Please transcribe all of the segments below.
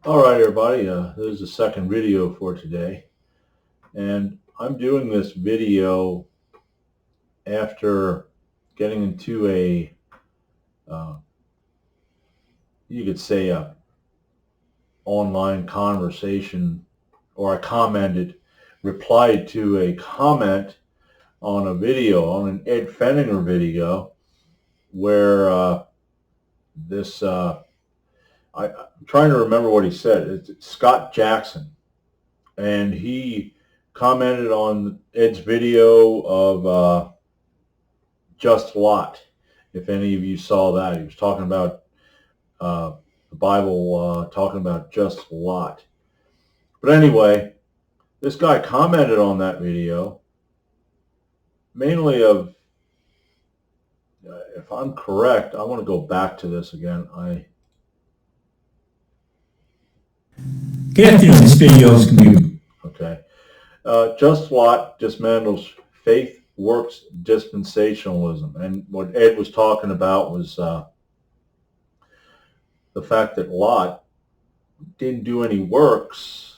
All right, everybody, this is the second video for today, and I'm doing this video after getting into uh, you could say a online conversation, or I replied to a comment on a video, on an Ed Fenninger video, where I'm trying to remember what he said. It's Scott Jackson. And he commented on Ed's video of just Lot. If any of you saw that, he was talking about the Bible, talking about just Lot. But anyway, this guy commented on that video, mainly of, if I'm correct, I want to go back to this again. Get through this video's view. Okay. Just Lot dismantles faith works dispensationalism. And what Ed was talking about was the fact that Lot didn't do any works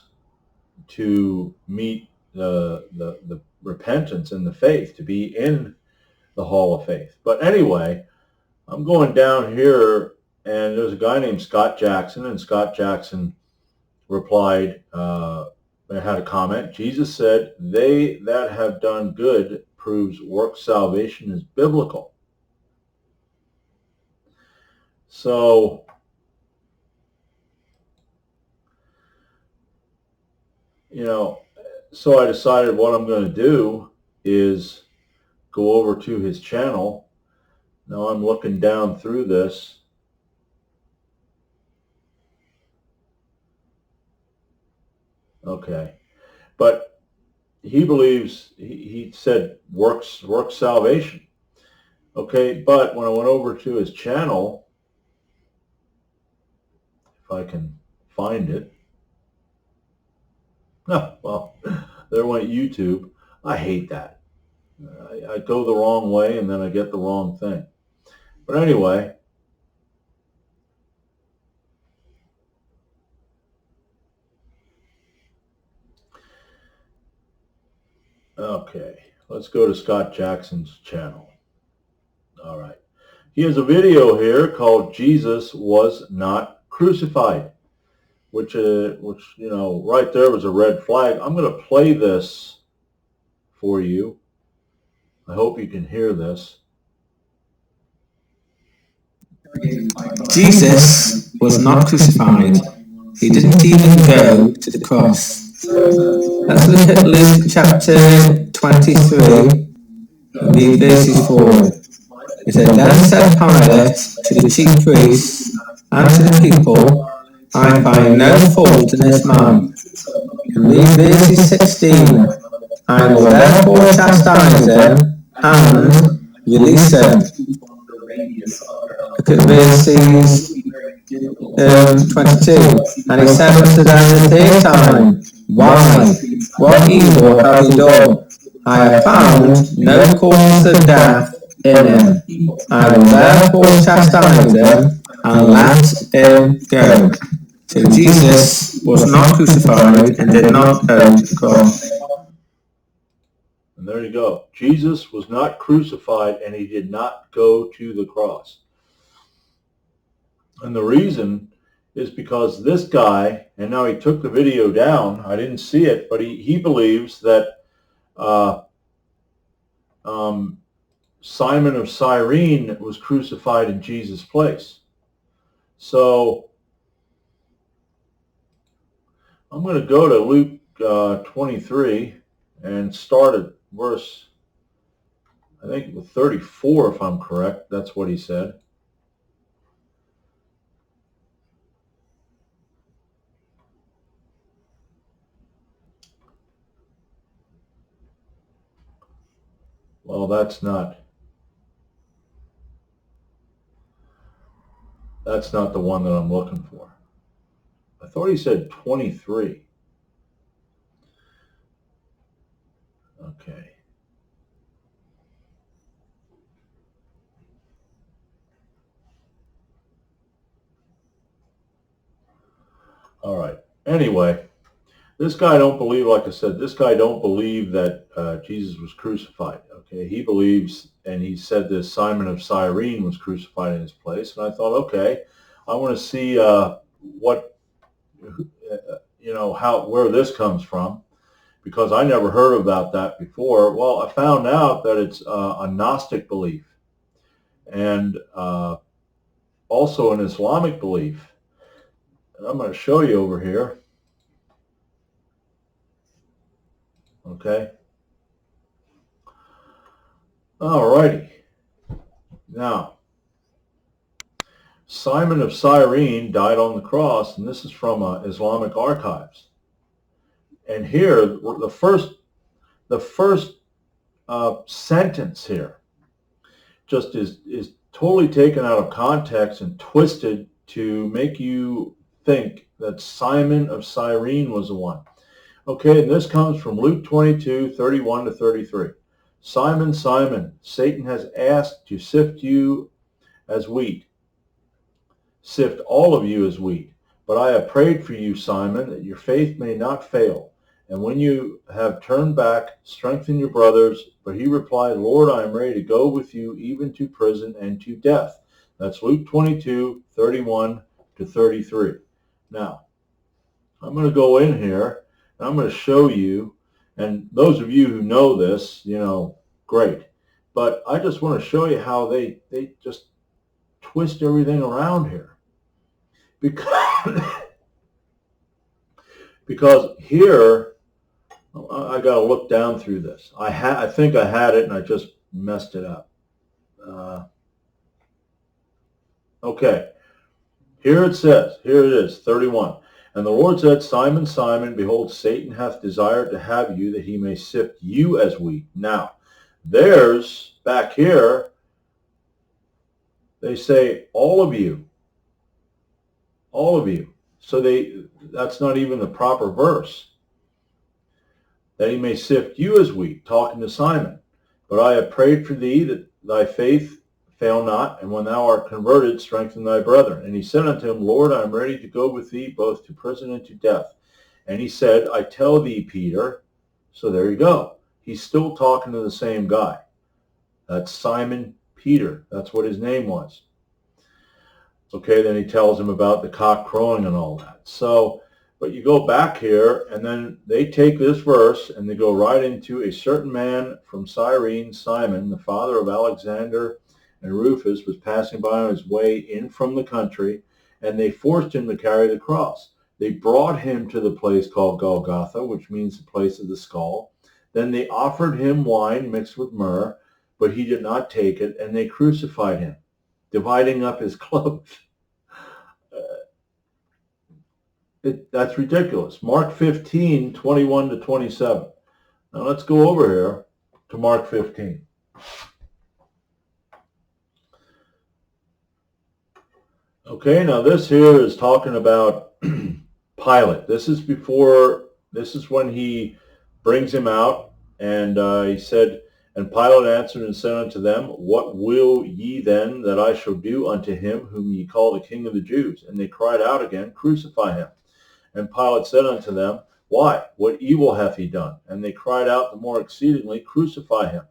to meet the repentance and the faith, to be in the hall of faith. But anyway, I'm going down here, and there's a guy named Scott Jackson, and Scott Jackson replied, had a comment. Jesus said, "They that have done good proves work salvation is biblical." So so I decided what I'm going to do is go over to his channel. Now I'm looking down through this. Okay. But he believes, he said works salvation. Okay, but when I went over to his channel, if I can find it. No, well, there went YouTube. I hate that. I go the wrong way and then I get the wrong thing. But anyway, okay, let's go to Scott Jackson's channel. All right. He has a video here called "Jesus Was Not Crucified," which right there was a red flag. I'm going to play this for you. I hope you can hear this. Jesus was not crucified. He didn't even go to the cross. Let's look at Luke chapter 23, read verses 4. It said, "Then said Pilate to the chief priests and to the people, I find no fault in this man." And read verses 16. "I will therefore chastise him and release him." Look at verses 22. "And he said unto them the third time, Why? What evil have you done? I have found no cause of death in him. I will therefore chastise him and let him go." So Jesus was not crucified and did not go to the cross. And there you go. Jesus was not crucified and he did not go to the cross. And the reason is because this guy, and now he took the video down, I didn't see it, but he believes that Simon of Cyrene was crucified in Jesus' place. So I'm going to go to Luke 23 and start at verse, I think, 34, if I'm correct. That's what he said. Well, that's not the one that I'm looking for. I thought he said 23. Okay. All right. Anyway, this guy don't believe, like I said, this guy don't believe that Jesus was crucified. Okay, he believes, and he said this Simon of Cyrene was crucified in his place. And I thought, okay, I want to see what, how where this comes from, because I never heard about that before. Well, I found out that it's a Gnostic belief and also an Islamic belief. And I'm going to show you over here. Okay. All righty. Now, Simon of Cyrene died on the cross, and this is from Islamic archives. And here, the first sentence here just is totally taken out of context and twisted to make you think that Simon of Cyrene was the one. Okay, and this comes from Luke 22:31 to 33. Simon, Simon, Satan has asked to sift all of you as wheat. But I have prayed for you, Simon, that your faith may not fail. And when you have turned back, strengthen your brothers. But he replied, Lord, I am ready to go with you even to prison and to death. That's Luke 22:31 to 33. Now, I'm going to go in here and I'm going to show you, and those of you who know this, great. But I just want to show you how they just twist everything around here. Because here, I got to look down through this. I think I had it and I just messed it up. Okay, here it is, 31. And the Lord said, Simon, Simon, behold, Satan hath desired to have you, that he may sift you as wheat. Now, there's, back here, they say, all of you. All of you. So that's not even the proper verse. That he may sift you as wheat, talking to Simon. But I have prayed for thee, that thy faith fail not, and when thou art converted, strengthen thy brethren. And he said unto him, Lord, I am ready to go with thee both to prison and to death. And he said, I tell thee, Peter. So there you go. He's still talking to the same guy. That's Simon Peter. That's what his name was. Okay, then he tells him about the cock crowing and all that. So, but you go back here, and then they take this verse, and they go right into a certain man from Cyrene, Simon, the father of Alexander and Rufus, was passing by on his way in from the country, and they forced him to carry the cross. They brought him to the place called Golgotha, which means the place of the skull. Then they offered him wine mixed with myrrh, but he did not take it, and they crucified him, dividing up his clothes. That's ridiculous. Mark 15:21 to 27. Now let's go over here to Mark 15. Okay, now this here is talking about Pilate. This is when he brings him out, and he said, and Pilate answered and said unto them, What will ye then that I shall do unto him whom ye call the King of the Jews? And they cried out again, Crucify him. And Pilate said unto them, Why? What evil hath he done? And they cried out the more exceedingly, Crucify him.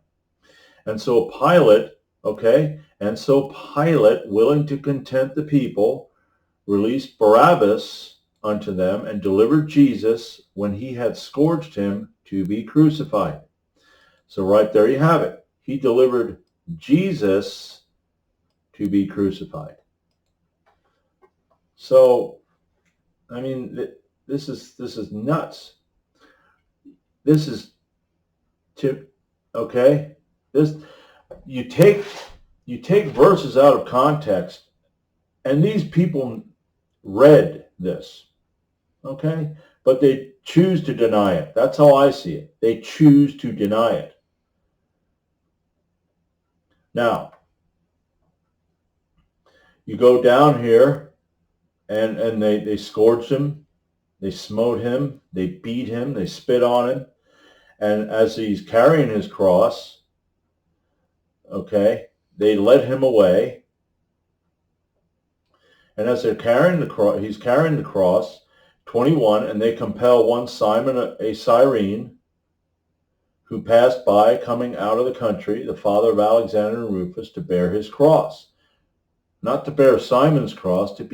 And so Pilate, willing to content the people, released Barabbas unto them, and delivered Jesus, when he had scourged him, to be crucified. So right there you have it. He delivered Jesus to be crucified. So, I mean, this is nuts. This is you take verses out of context, and these people read this, okay? But they choose to deny it. That's how I see it. They choose to deny it. Now, you go down here, and they scourged him, they smote him, they beat him, they spit on him, and as he's carrying his cross, they led him away. And as they're carrying the cross, he's carrying the cross, 21, and they compel one Simon of Cyrene, who passed by coming out of the country, the father of Alexander and Rufus, to bear his cross. Not to bear Simon's cross, to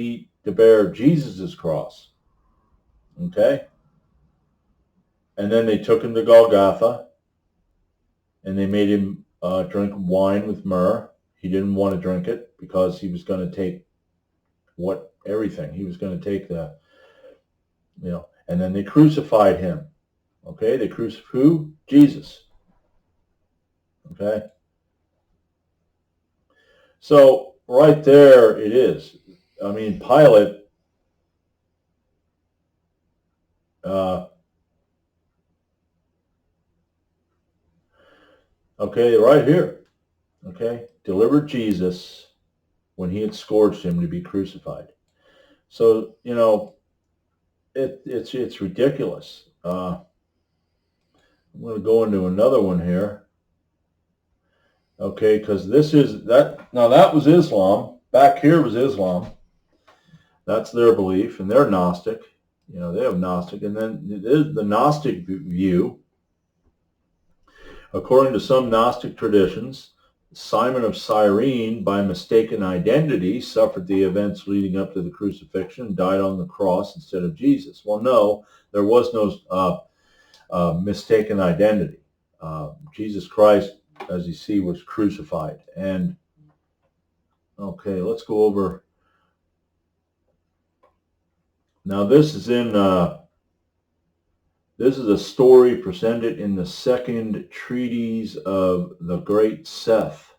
bear Jesus' cross. Okay? And then they took him to Golgotha, and they made him drink wine with myrrh. He didn't want to drink it because he was going to take everything. He was going to take and then they crucified him. Okay? They crucified who? Jesus. Okay? So right there it is. I mean, Pilate, okay, right here, okay, delivered Jesus when he had scourged him to be crucified. So, it's ridiculous. I'm going to go into another one here. Okay, because now that was Islam. Back here was Islam. That's their belief, and they're Gnostic. They have Gnostic. And then the Gnostic view. According to some Gnostic traditions, Simon of Cyrene, by mistaken identity, suffered the events leading up to the crucifixion and died on the cross instead of Jesus. Well, no, there was no mistaken identity. Jesus Christ, as you see, was crucified. And, okay, let's go over. Now, this is a story presented in the second treatise of the great Seth,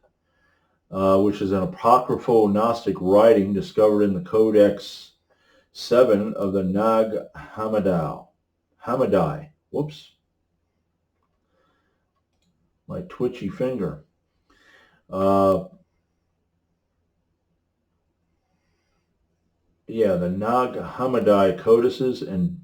which is an apocryphal Gnostic writing discovered in the Codex 7 of the Nag Hammadi. Whoops. My twitchy finger. The Nag Hammadi codices and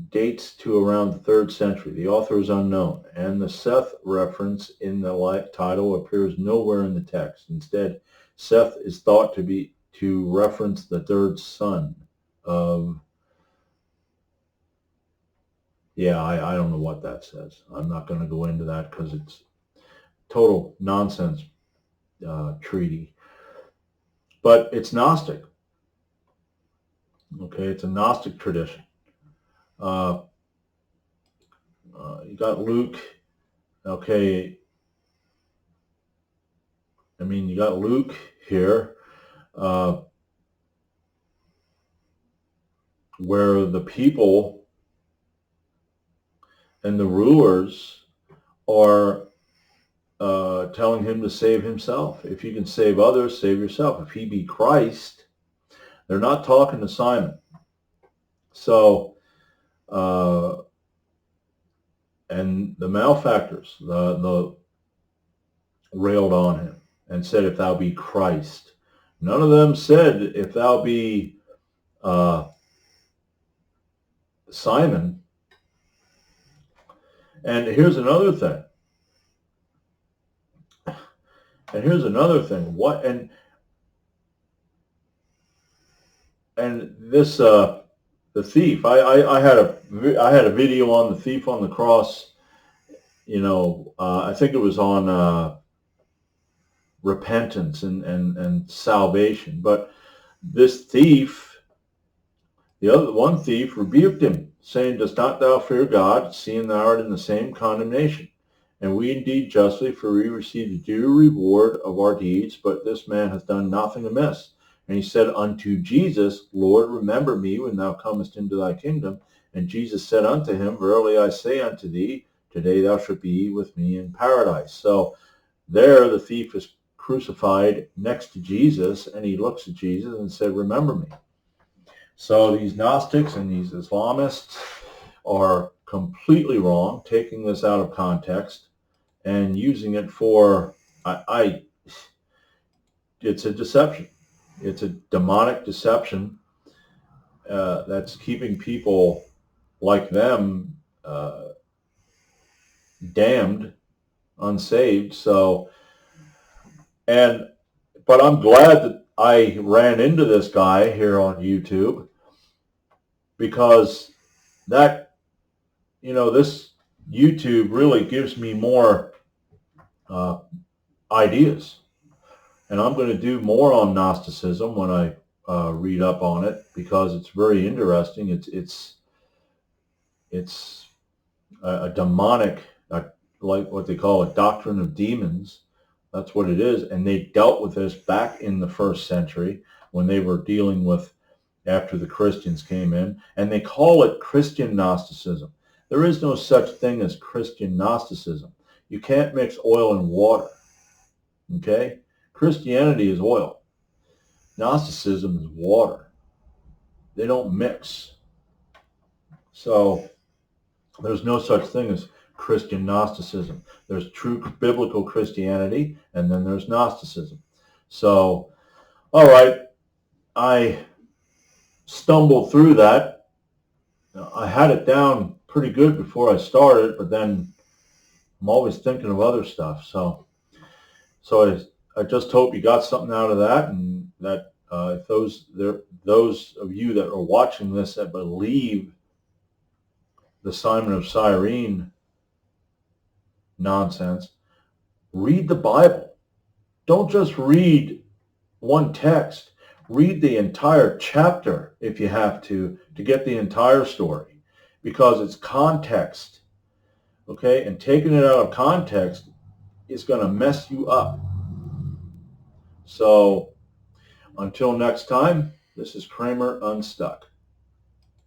dates to around the 3rd century. The author is unknown, and the Seth reference in the title appears nowhere in the text. Instead, Seth is thought to reference the 3rd son of... I don't know what that says. I'm not going to go into that because it's total nonsense treaty. But it's Gnostic. Okay, it's a Gnostic tradition. You got Luke. Okay. I mean, you got Luke here, where the people and the rulers are telling him to save himself. If you can save others, save yourself. If he be Christ, they're not talking to Simon. So, and the malefactors, the railed on him and said, if thou be Christ. None of them said, if thou be Simon. And here's another thing. What and this the thief. I had a video on the thief on the cross. I think it was on repentance and salvation. But this thief, one thief rebuked him, saying, "Dost not thou fear God, seeing thou art in the same condemnation? And we indeed justly, for we receive the due reward of our deeds, but this man hath done nothing amiss." And he said unto Jesus, "Lord, remember me when thou comest into thy kingdom." And Jesus said unto him, "Verily I say unto thee, today thou shalt be with me in paradise." So there the thief is crucified next to Jesus, and he looks at Jesus and said, "Remember me." So these Gnostics and these Islamists are completely wrong, taking this out of context and using it for, it's a deception. It's a demonic deception that's keeping people like them damned, unsaved. But I'm glad that I ran into this guy here on YouTube, because that, this YouTube really gives me more ideas. And I'm going to do more on Gnosticism when I read up on it, because it's very interesting. It's a demonic, like what they call a doctrine of demons. That's what it is. And they dealt with this back in the first century when they were dealing with, after the Christians came in, and they call it Christian Gnosticism. There is no such thing as Christian Gnosticism. You can't mix oil and water. Okay? Christianity is oil. Gnosticism is water. They don't mix. So there's no such thing as Christian Gnosticism. There's true biblical Christianity, and then there's Gnosticism. So, all right, I stumbled through that. I had it down pretty good before I started, but then I'm always thinking of other stuff. So I just hope you got something out of that, and that if those of you that are watching this that believe the Simon of Cyrene nonsense, read the Bible. Don't just read one text. Read the entire chapter if you have to get the entire story, because it's context. Okay? And taking it out of context is going to mess you up. So until next time, this is Kramer Unstuck.